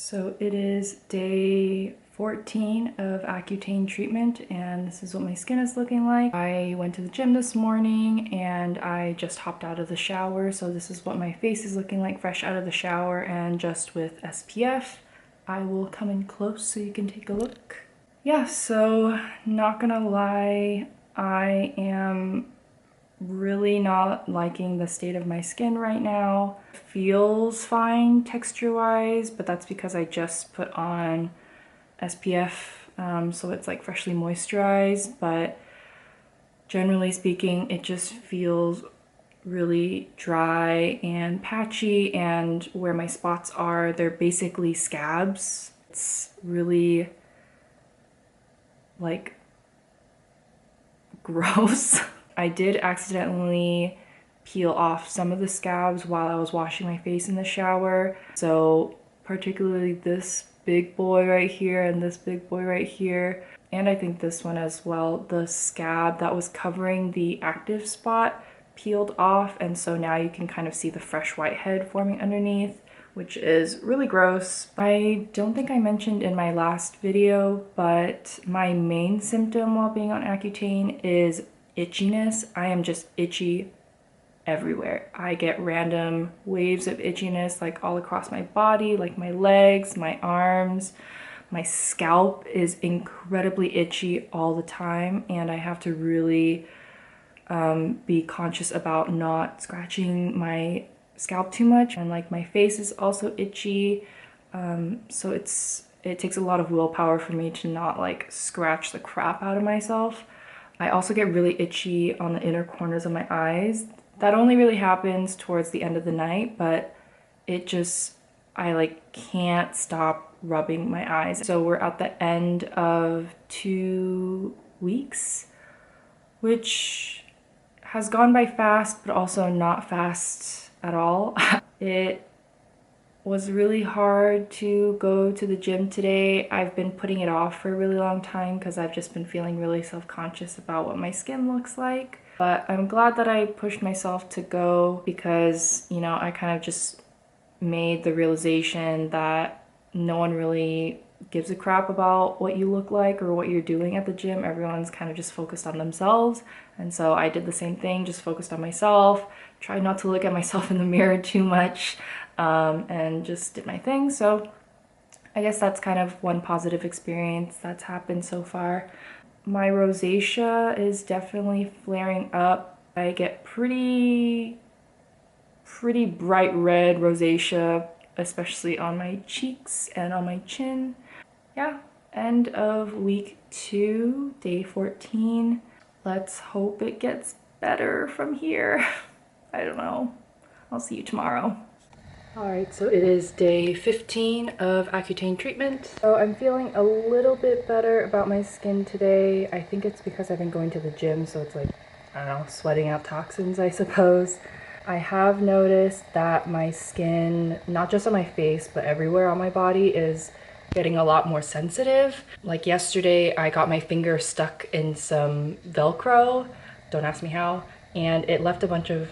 So it is day 14 of accutane treatment, and this is what my skin is looking like. I went to the gym this morning and I just hopped out of the shower, so this is what my face is looking like fresh out of the shower and just with SPF. I will come in close so you can take a look. Yeah, so not gonna lie, I am really not liking the state of my skin right now. Feels fine texture-wise, but that's because I just put on SPF, so it's like freshly moisturized, but generally speaking, it just feels really dry and patchy, and where my spots are, they're basically scabs. It's really like gross. I did accidentally peel off some of the scabs while I was washing my face in the shower. So particularly this big boy right here and this big boy right here, and I think this one as well, the scab that was covering the active spot peeled off, and so now you can kind of see the fresh whitehead forming underneath, which is really gross. I don't think I mentioned in my last video, but my main symptom while being on Accutane is itchiness. I am just itchy everywhere. I get random waves of itchiness like all across my body, like my legs, my arms. My scalp is incredibly itchy all the time, and I have to really be conscious about not scratching my scalp too much. And like my face is also itchy, so it takes a lot of willpower for me to not like scratch the crap out of myself. I also get really itchy on the inner corners of my eyes. That only really happens towards the end of the night, but I like can't stop rubbing my eyes. So we're at the end of 2 weeks, which has gone by fast, but also not fast at all. It was really hard to go to the gym today. I've been putting it off for a really long time because I've just been feeling really self-conscious about what my skin looks like. But I'm glad that I pushed myself to go because, you know, I kind of just made the realization that no one really gives a crap about what you look like or what you're doing at the gym. Everyone's kind of just focused on themselves. And so I did the same thing, just focused on myself, tried not to look at myself in the mirror too much, and just did my thing. So I guess that's kind of one positive experience that's happened so far. My rosacea is definitely flaring up. I get pretty bright red rosacea, especially on my cheeks and on my chin. Yeah, end of week 2, day 14. Let's hope it gets better from here. I don't know. I'll see you tomorrow. Alright, so it is day 15 of Accutane treatment. So I'm feeling a little bit better about my skin today. I think it's because I've been going to the gym, so it's like, I don't know, sweating out toxins, I suppose. I have noticed that my skin, not just on my face, but everywhere on my body, is getting a lot more sensitive. Like yesterday, I got my finger stuck in some Velcro, don't ask me how, and it left a bunch of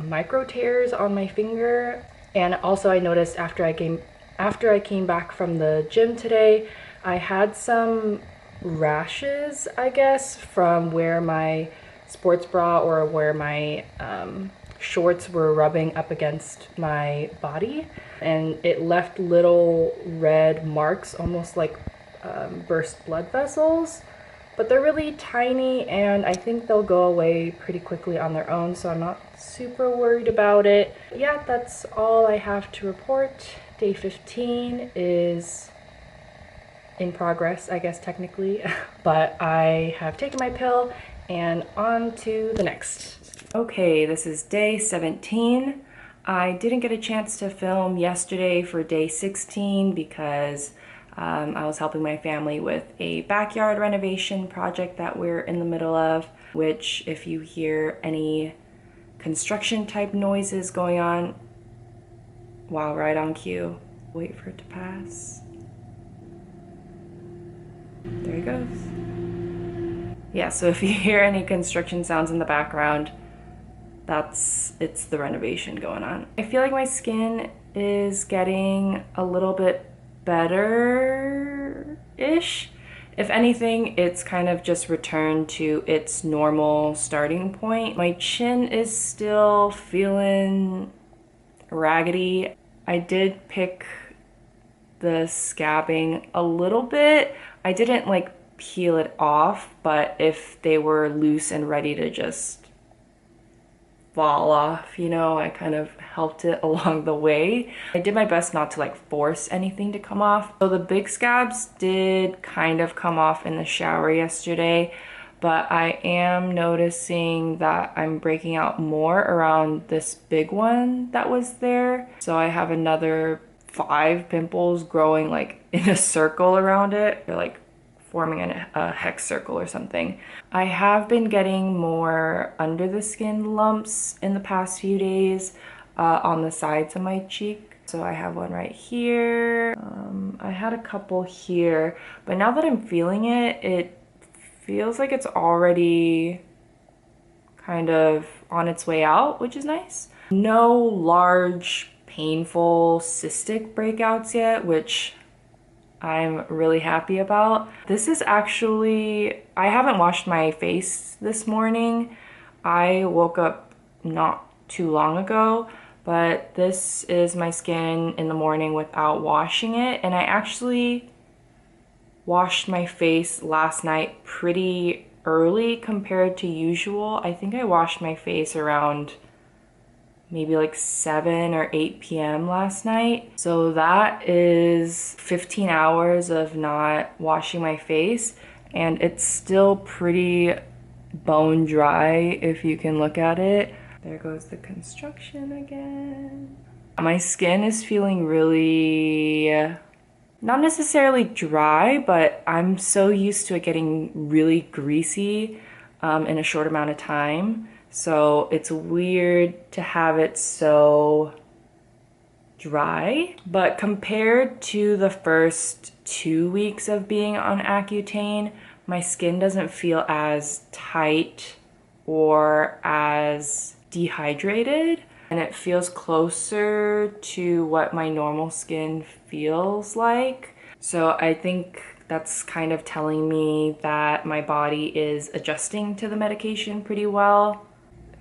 micro tears on my finger. And also I noticed after I came back from the gym today, I had some rashes, I guess, from where my sports bra or where my shorts were rubbing up against my body, and it left little red marks, almost like burst blood vessels, but they're really tiny and I think they'll go away pretty quickly on their own, so I'm not super worried about it. Yeah, that's all I have to report. Day 15 is in progress, I guess technically, but I have taken my pill and on to the next. Okay, this is day 17. I didn't get a chance to film yesterday for day 16 because I was helping my family with a backyard renovation project that we're in the middle of, which if you hear any construction type noises going on, wow, right on cue. Wait for it to pass. There he goes. Yeah, so if you hear any construction sounds in the background, it's the renovation going on. I feel like my skin is getting a little bit better-ish. If anything, it's kind of just returned to its normal starting point. My chin is still feeling raggedy. I did pick the scabbing a little bit. I didn't like peel it off, but if they were loose and ready to just fall off, you know, I kind of helped it along the way. I did my best not to like force anything to come off. So the big scabs did kind of come off in the shower yesterday, but I am noticing that I'm breaking out more around this big one that was there. So I have another 5 pimples growing like in a circle around it. They're like forming a hex circle or something. I have been getting more under the skin lumps in the past few days on the sides of my cheek. So I have one right here. I had a couple here, but now that I'm feeling it, it feels like it's already kind of on its way out, which is nice. No large, painful cystic breakouts yet, which I'm really happy about. This is actually, I haven't washed my face this morning. I woke up not too long ago, but this is my skin in the morning without washing it. And I actually washed my face last night pretty early compared to usual. I think I washed my face around maybe like 7 or 8 p.m. last night. So that is 15 hours of not washing my face, and it's still pretty bone dry if you can look at it. There goes the construction again. My skin is feeling really, not necessarily dry, but I'm so used to it getting really greasy in a short amount of time. So it's weird to have it so dry, but compared to the first 2 weeks of being on Accutane, my skin doesn't feel as tight or as dehydrated, and it feels closer to what my normal skin feels like. So I think that's kind of telling me that my body is adjusting to the medication pretty well.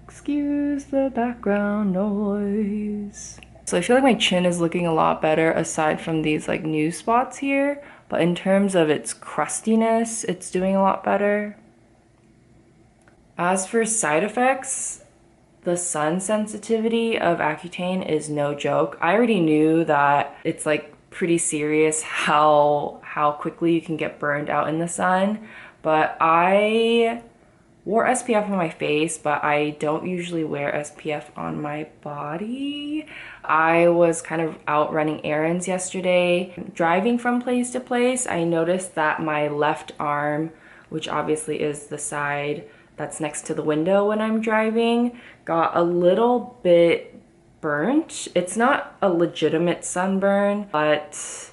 Excuse the background noise. So I feel like my chin is looking a lot better aside from these like new spots here, but in terms of its crustiness, it's doing a lot better. As for side effects, the sun sensitivity of Accutane is no joke. I already knew that it's like pretty serious how quickly you can get burned out in the sun, but I wore SPF on my face, but I don't usually wear SPF on my body. I was kind of out running errands yesterday. Driving from place to place, I noticed that my left arm, which obviously is the side that's next to the window when I'm driving, got a little bit burnt. It's not a legitimate sunburn, but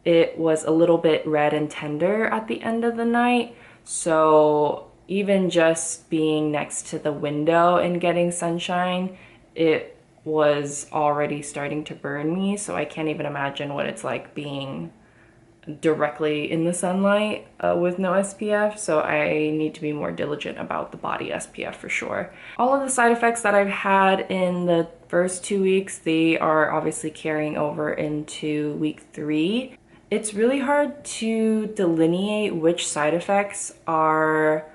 it was a little bit red and tender at the end of the night. So even just being next to the window and getting sunshine, it was already starting to burn me. So I can't even imagine what it's like being directly in the sunlight with no SPF. So I need to be more diligent about the body SPF for sure. All of the side effects that I've had in the first 2 weeks, they are obviously carrying over into week 3. It's really hard to delineate which side effects are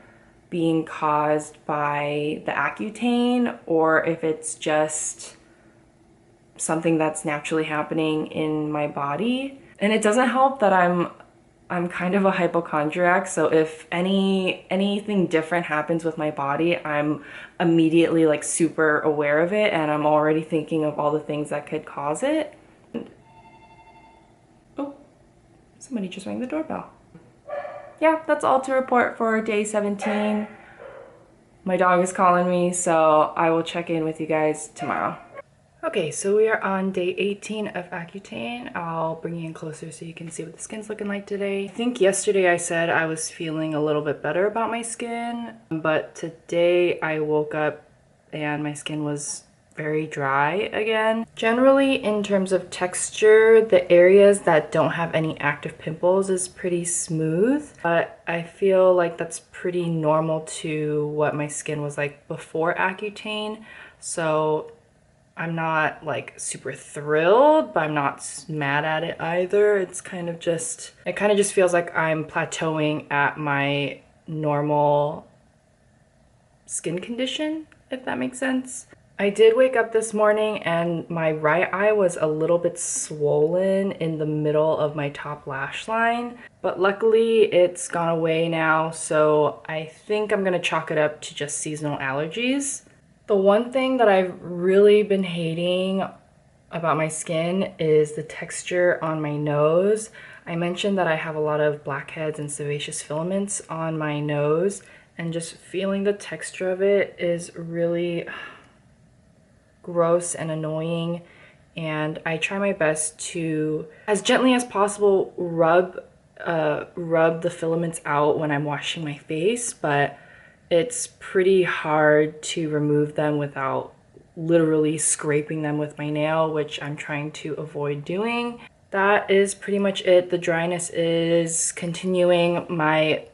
being caused by the Accutane or if it's just something that's naturally happening in my body. And it doesn't help that I'm kind of a hypochondriac, so if anything different happens with my body, I'm immediately like super aware of it, and I'm already thinking of all the things that could cause it. Oh, somebody just rang the doorbell. Yeah, that's all to report for day 17. My dog is calling me, so I will check in with you guys tomorrow. Okay, so we are on day 18 of Accutane. I'll bring you in closer so you can see what the skin's looking like today. I think yesterday I said I was feeling a little bit better about my skin, but today I woke up and my skin was very dry again. Generally, in terms of texture, the areas that don't have any active pimples is pretty smooth, but I feel like that's pretty normal to what my skin was like before Accutane. So I'm not like super thrilled, but I'm not mad at it either. It kind of just feels like I'm plateauing at my normal skin condition, if that makes sense. I did wake up this morning and my right eye was a little bit swollen in the middle of my top lash line, but luckily it's gone away now, so I think I'm gonna chalk it up to just seasonal allergies. The one thing that I've really been hating about my skin is the texture on my nose. I mentioned that I have a lot of blackheads and sebaceous filaments on my nose, and just feeling the texture of it is really gross and annoying. And I try my best to, as gently as possible, rub the filaments out when I'm washing my face, but it's pretty hard to remove them without literally scraping them with my nail, which I'm trying to avoid doing. That is pretty much it. The dryness is continuing. My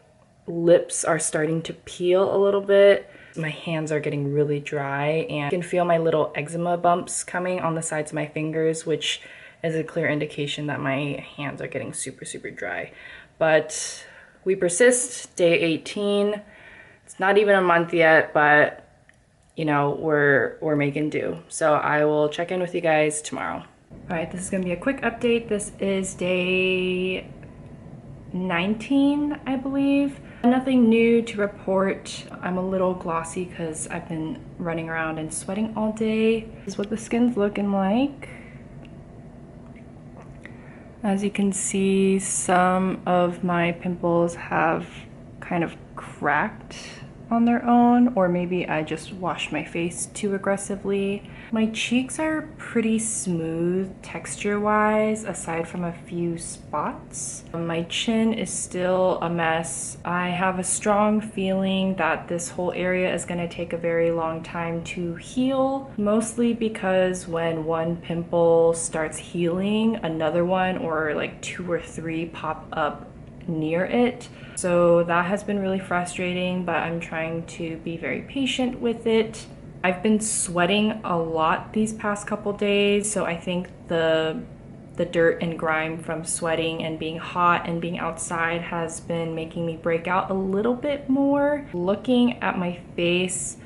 lips are starting to peel a little bit. My hands are getting really dry, and I can feel my little eczema bumps coming on the sides of my fingers, which is a clear indication that my hands are getting super, super dry. But we persist, day 18. It's not even a month yet, but you know, we're making do. So I will check in with you guys tomorrow. All right, this is gonna be a quick update. This is day 19, I believe. Nothing new to report. I'm a little glossy because I've been running around and sweating all day. This is what the skin's looking like. As you can see, some of my pimples have kind of cracked on their own, or maybe I just washed my face too aggressively. My cheeks are pretty smooth texture-wise, aside from a few spots. My chin is still a mess. I have a strong feeling that this whole area is gonna take a very long time to heal, mostly because when one pimple starts healing, another one or like 2 or 3 pop up near it. So that has been really frustrating, but I'm trying to be very patient with it. I've been sweating a lot these past couple days, so I think the dirt and grime from sweating and being hot and being outside has been making me break out a little bit more. Looking at my face,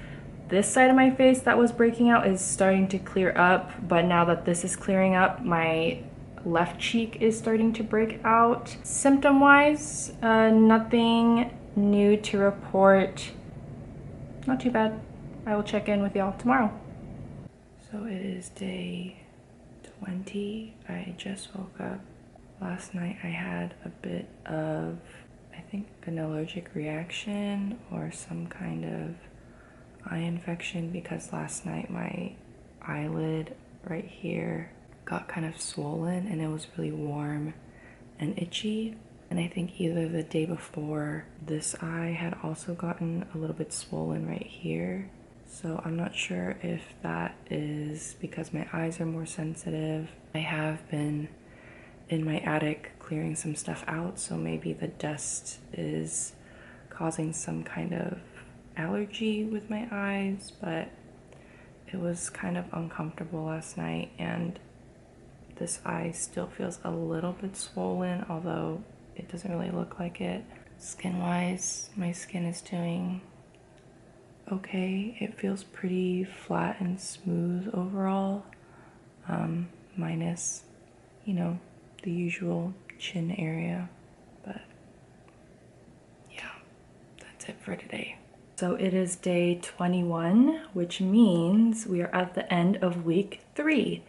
this side of my face that was breaking out is starting to clear up, but now that this is clearing up, my left cheek is starting to break out. Symptom-wise, nothing new to report. Not too bad. I will check in with y'all tomorrow. So it is day 20. I just woke up. Last night I had a bit of, I think, an allergic reaction or some kind of eye infection, because last night my eyelid right here got kind of swollen and it was really warm and itchy. And I think either the day before, this eye had also gotten a little bit swollen right here. So I'm not sure if that is because my eyes are more sensitive. I have been in my attic clearing some stuff out, so maybe the dust is causing some kind of allergy with my eyes, but it was kind of uncomfortable last night, and this eye still feels a little bit swollen, although it doesn't really look like it. Skin-wise, my skin is doing okay. It feels pretty flat and smooth overall, minus, you know, the usual chin area. But yeah, that's it for today. So it is day 21, which means we are at the end of week 3.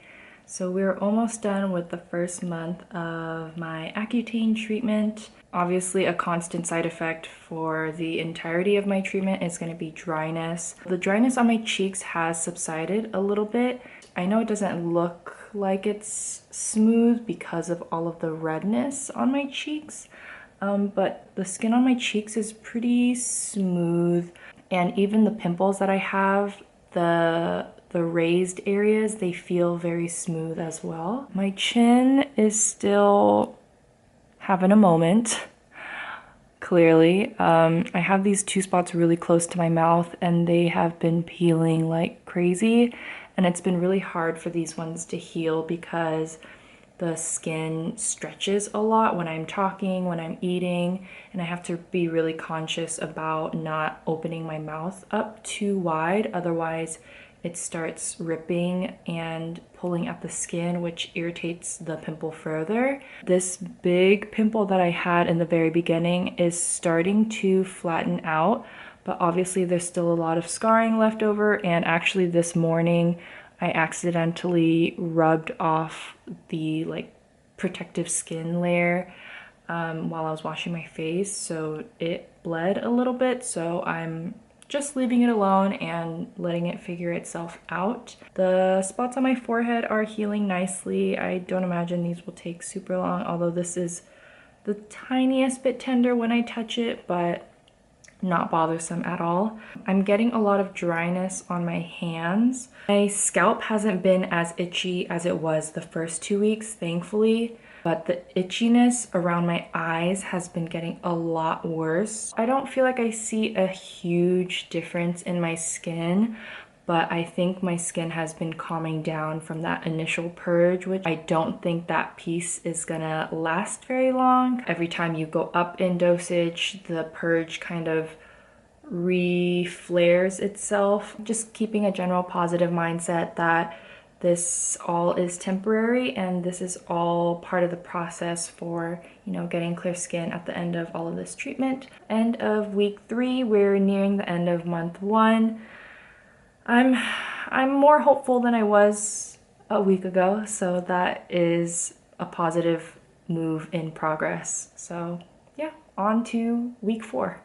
So we're almost done with the first month of my Accutane treatment. Obviously, a constant side effect for the entirety of my treatment is going to be dryness. The dryness on my cheeks has subsided a little bit. I know it doesn't look like it's smooth because of all of the redness on my cheeks, but the skin on my cheeks is pretty smooth, and even the pimples that I have, the the raised areas, they feel very smooth as well. My chin is still having a moment, clearly. I have these two spots really close to my mouth and they have been peeling like crazy, and it's been really hard for these ones to heal because the skin stretches a lot when I'm talking, when I'm eating, and I have to be really conscious about not opening my mouth up too wide, otherwise it starts ripping and pulling at the skin, which irritates the pimple further. This big pimple that I had in the very beginning is starting to flatten out, but obviously there's still a lot of scarring left over, and actually this morning I accidentally rubbed off the like protective skin layer while I was washing my face, so it bled a little bit, so I'm just leaving it alone and letting it figure itself out. The spots on my forehead are healing nicely. I don't imagine these will take super long, although this is the tiniest bit tender when I touch it, but not bothersome at all. I'm getting a lot of dryness on my hands. My scalp hasn't been as itchy as it was the first 2 weeks, thankfully, but the itchiness around my eyes has been getting a lot worse. I don't feel like I see a huge difference in my skin, but I think my skin has been calming down from that initial purge, which I don't think that piece is gonna last very long. Every time you go up in dosage, the purge kind of re-flares itself. Just keeping a general positive mindset that this all is temporary and this is all part of the process for, you know, getting clear skin at the end of all of this treatment. End of week 3, we're nearing the end of month 1. I'm more hopeful than I was a week ago, so that is a positive move in progress. So yeah, on to week 4.